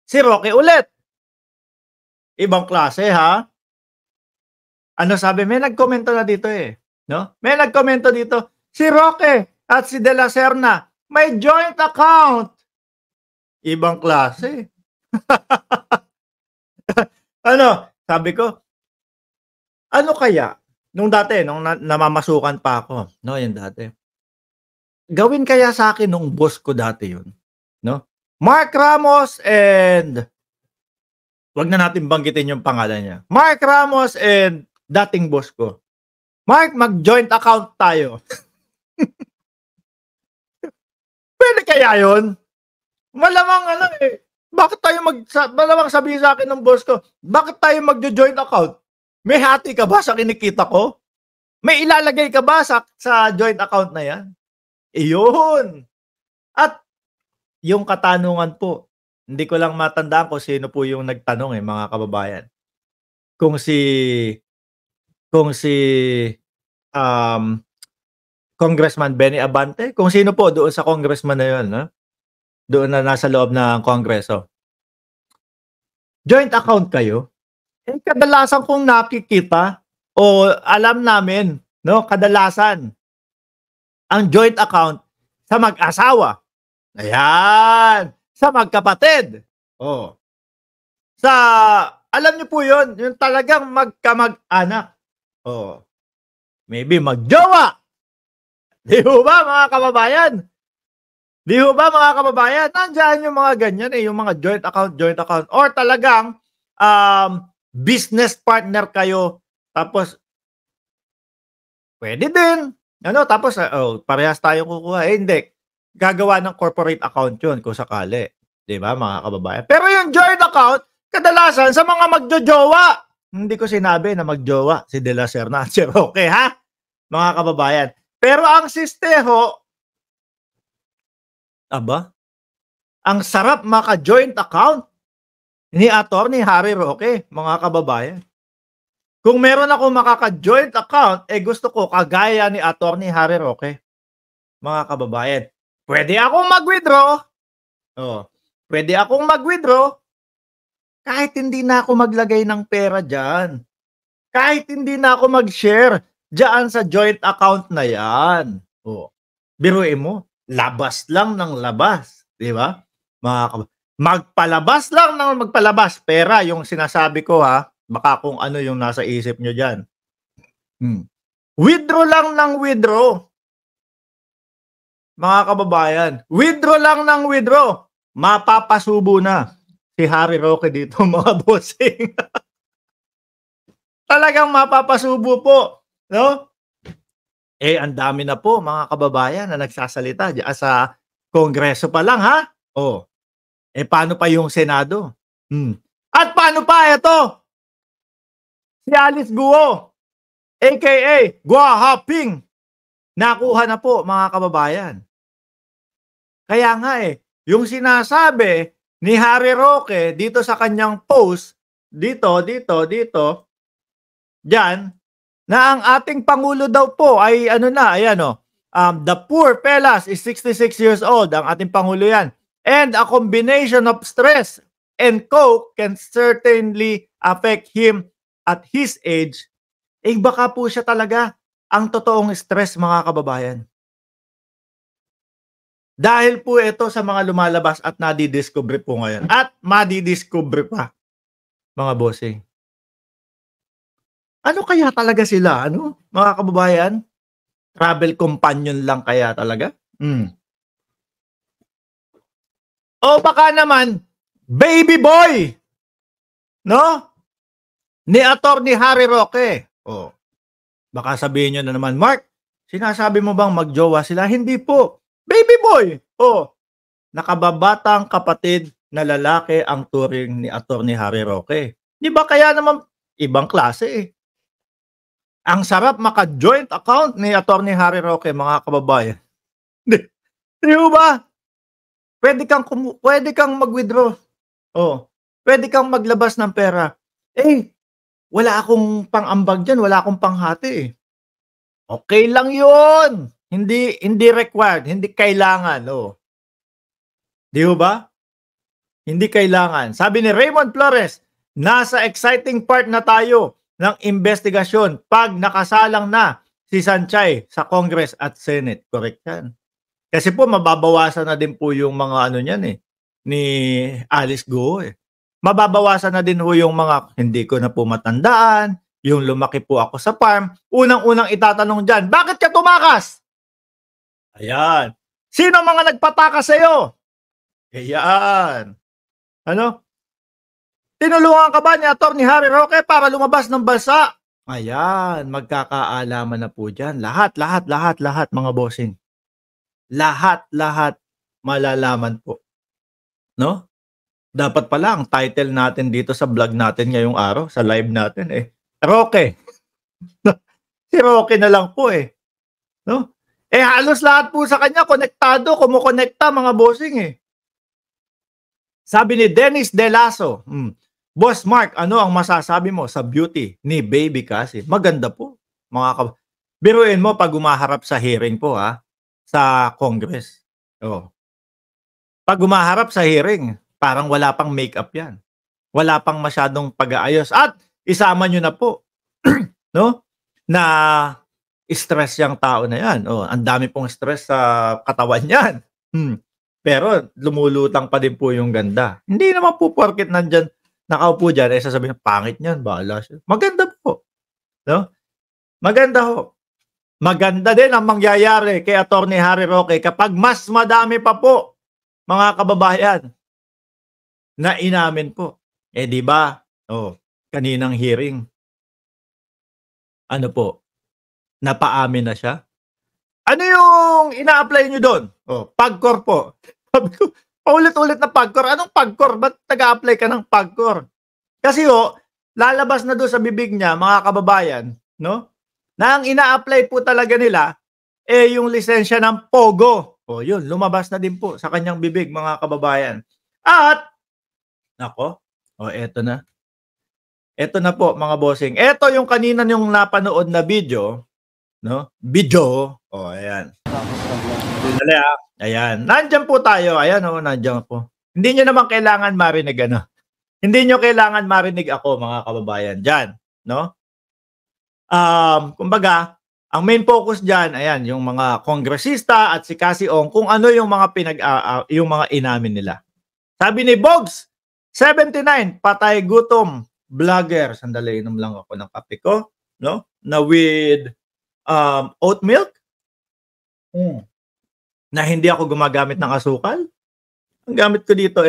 Si Roque ulit, ibang klase ha. Ano sabi, may nagkomento na dito eh, no? May nagkomento dito, si Roque at si De La Serna may joint account. Ibang klase. Ano, sabi ko, ano kaya nung dati nung namamasukan pa ako, no, yung dati. Gawin kaya sa akin nung boss ko dati yun, no? Mark Ramos and wag na natin banggitin yung pangalan niya. Mark Ramos and dating boss ko. Mark, mag-joint account tayo. Pwede kaya yun? Malamang ano eh. Bakit tayo malamang sabihin sa akin ng boss ko, bakit tayo magjo-joint account? May hati ka ba sa kinikita ko? May ilalagay ka ba sa joint account na yan? Iyon. At yung katanungan po, hindi ko lang matandaan kung sino po yung nagtanong eh, mga kababayan. Kung si Congressman Benny Abante, kung sino po doon sa congressman na yun, no? Doon na nasa loob ng kongreso. Joint account kayo? Eh, kadalasan kong nakikita o alam namin, no, kadalasan, ang joint account sa mag-asawa. Ayan. Sa magkapatid. Oh. Sa, alam niyo po yun, yung talagang magkamag-anak. Oh. Maybe magjowa. Di ho ba, mga kababayan? Di ho ba, mga kababayan? Nandiyan yung mga ganyan eh, yung mga joint account. Or talagang, business partner kayo. Tapos, pwede din. Ano, tapos, parehas tayo kukuha. Eh, hindi. Gagawa ng corporate account yun kung sakali. Di ba, mga kababayan? Pero yung joint account, kadalasan sa mga magjojowa. Hindi ko sinabi na magjowa si De La Serna at si Roque, ha? Mga kababayan. Pero ang sisteho, aba, ang sarap maka-joint account ni Attorney Harry Roque, mga kababayan. Kung meron ako makaka-joint account, eh gusto ko kagaya ni Attorney Harry Roque, mga kababayan. Pwede akong mag-withdraw. Oh, pwede akong mag-withdraw kahit hindi na ako maglagay ng pera diyan. Kahit hindi na ako mag-share diyan sa joint account na 'yan. Oh. Biruin mo, labas lang ng labas, 'di ba? Magpalabas lang ng magpalabas pera yung sinasabi ko ha. Baka kung ano yung nasa isip nyo diyan. Withdraw lang ng withdraw. Mga kababayan, withdraw lang ng withdraw. Mapapasubo na si Harry Roque dito, mga bossing. Talagang mapapasubo po, no? Eh, ang dami na po, mga kababayan, na nagsasalita diyan sa Kongreso pa lang, ha? Oh. Eh, paano pa yung Senado? At paano pa ito? Si Alice Guo, aka Gua Haping, nakuha na po, mga kababayan. Kaya nga eh, yung sinasabi ni Harry Roque dito sa kanyang post, dito, diyan, na ang ating Pangulo daw po ay ano na, ayan o, the poor fellas is 66 years old, ang ating Pangulo yan. And a combination of stress and coke can certainly affect him at his age. Eh baka po siya talaga ang totoong stress, mga kababayan. Dahil po ito sa mga lumalabas at nadidiscover po ngayon. At madidiscover pa, mga bossing. Ano kaya talaga sila? Ano, mga kababayan? Travel companion lang kaya talaga? O baka naman, baby boy! No? Ni Attorney Harry Roque. O, baka sabihin nyo na naman, Mark, sinasabi mo bang magjowa sila? Hindi po. Baby boy! O, nakababatang kapatid na lalaki ang turing ni Attorney Harry Roque. Di ba kaya naman ibang klase eh. Ang sarap maka-joint account ni Attorney Harry Roque, mga kababayan. Di ba? Pwede kang mag-withdraw. Oh, pwede kang maglabas ng pera. Eh, wala akong pang-ambag diyan, wala akong panghati eh. Okay lang 'yun. Hindi required, hindi kailangan, oh. Di ba? Hindi kailangan. Sabi ni Raymond Flores, nasa exciting part na tayo ng investigasyon pag nakasalang na si Sanchay sa Congress at Senate. Correct yan. Kasi po mababawasan na din po yung mga ano niyan ni Alice Go Mababawasan na din ho yung mga hindi ko na po matandaan, yung lumaki po ako sa farm. Unang-unang itatanong dyan, bakit ka tumakas? Ayan. Sino mga nagpatakas sa'yo? Ayan. Ano? Tinulungan ka ba ni Atty. Harry Roque para lumabas ng bansa? Ayan, magkakaalaman na po dyan. Lahat, mga bossing. Lahat, malalaman po. No? Dapat pala ang title natin dito sa vlog natin ngayong araw, sa live natin Roque. Si Roque na lang po No? Halos lahat po sa kanya konektado, kumukonekta mga bossing Sabi ni Dennis De Lasso, Boss Mark, ano ang masasabi mo sa beauty ni Baby Cassie? Maganda po. Biruin mo pag umaharap sa hearing po sa Congress. Pag umaharap sa hearing, parang wala pang makeup yan. Wala pang masyadong pag-aayos. At isama nyo na po, no? Na stress yung tao na yan. Ang dami pong stress sa katawan yan. Pero lumulutang pa din po yung ganda. Hindi naman po porket nandyan, nakaupo dyan, sasabihin, pangit niyan, bahala siya. Maganda po. No? Maganda ho. Maganda din ang mangyayari kay Atty. Harry Roque kapag mas madami pa po, mga kababayan, na inamin po. Di ba? Kaninang hearing, ano po, napaamin na siya. Ano yung ina-apply nyo doon? PAGCOR po. Sabi ko, paulit-ulit na PAGCOR. Anong PAGCOR? Ba't nag-a-apply ka ng PAGCOR? Kasi lalabas na doon sa bibig niya, mga kababayan, no? Na ang ina-apply po talaga nila, yung lisensya ng POGO. Yun, lumabas na din po sa kanyang bibig, mga kababayan. At, nako, eto na. Eto na po, mga bossing. Eto yung kanina yung napanood na video, no? Video. Ayan. Dali Ayan. Nandiyan po tayo. Ayan nandiyan po. Hindi nyo naman kailangan marinig Hindi nyo kailangan marinig ako, mga kababayan. Diyan, no? Kumbaga, ang main focus diyan, ayan, yung mga kongresista at si Cassie Ong kung ano yung mga yung mga inamin nila. Sabi ni Bogs 79, patay gutom vlogger. Sandali, inom lang ako ng kape ko, no? Na with oat milk. Na hindi ako gumagamit ng asukal. Ang gamit ko dito